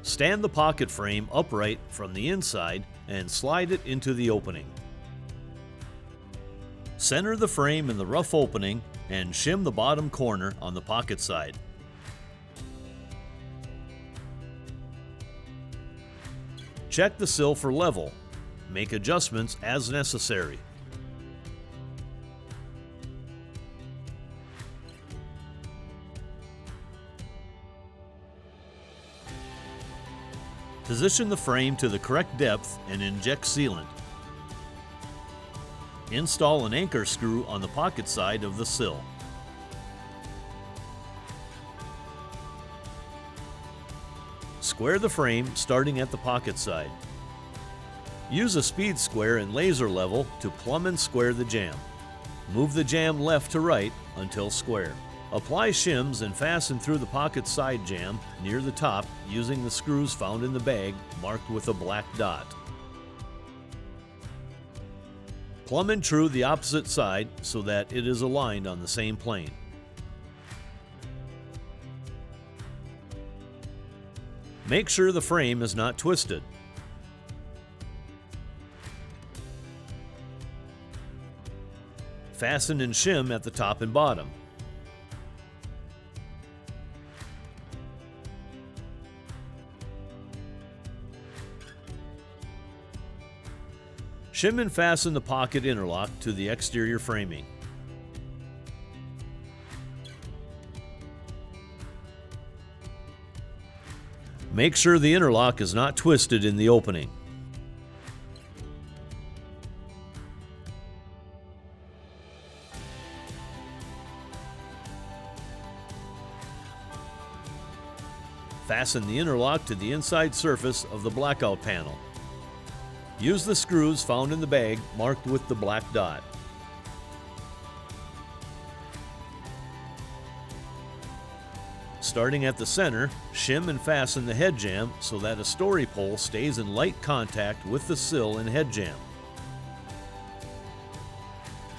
Stand the pocket frame upright from the inside and slide it into the opening. Center the frame in the rough opening and shim the bottom corner on the pocket side. Check the sill for level. Make adjustments as necessary. Position the frame to the correct depth and inject sealant. Install an anchor screw on the pocket side of the sill. Square the frame starting at the pocket side. Use a speed square and laser level to plumb and square the jamb. Move the jamb left to right until square. Apply shims and fasten through the pocket side jamb near the top using the screws found in the bag marked with a black dot. Plumb and true the opposite side so that it is aligned on the same plane. Make sure the frame is not twisted. Fasten and shim at the top and bottom. Shim and fasten the pocket interlock to the exterior framing. Make sure the interlock is not twisted in the opening. Fasten the interlock to the inside surface of the blackout panel. Use the screws found in the bag marked with the black dot. Starting at the center, shim and fasten the head jamb so that a story pole stays in light contact with the sill and head jamb.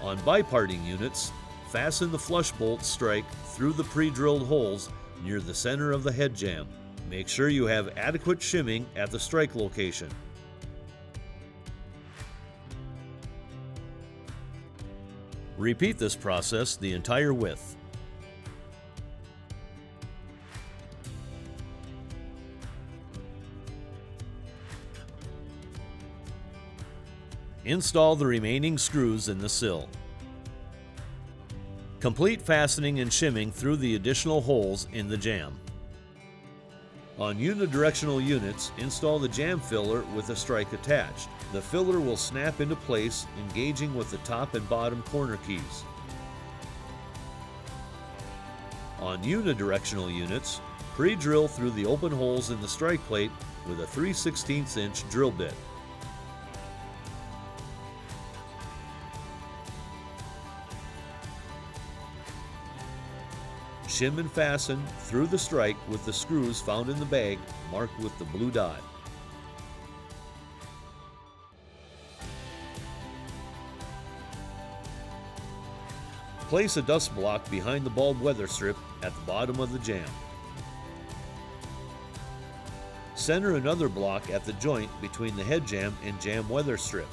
On biparting units, fasten the flush bolt strike through the pre-drilled holes near the center of the head jamb. Make sure you have adequate shimming at the strike location. Repeat this process the entire width. Install the remaining screws in the sill. Complete fastening and shimming through the additional holes in the jamb. On unidirectional units, install the jamb filler with a strike attached. The filler will snap into place, engaging with the top and bottom corner keys. On unidirectional units, pre-drill through the open holes in the strike plate with a 3/16 inch drill bit. Shim and fasten through the strike with the screws found in the bag marked with the blue dot. Place a dust block behind the bulb weather strip at the bottom of the jamb. Center another block at the joint between the head jamb and jamb weather strip.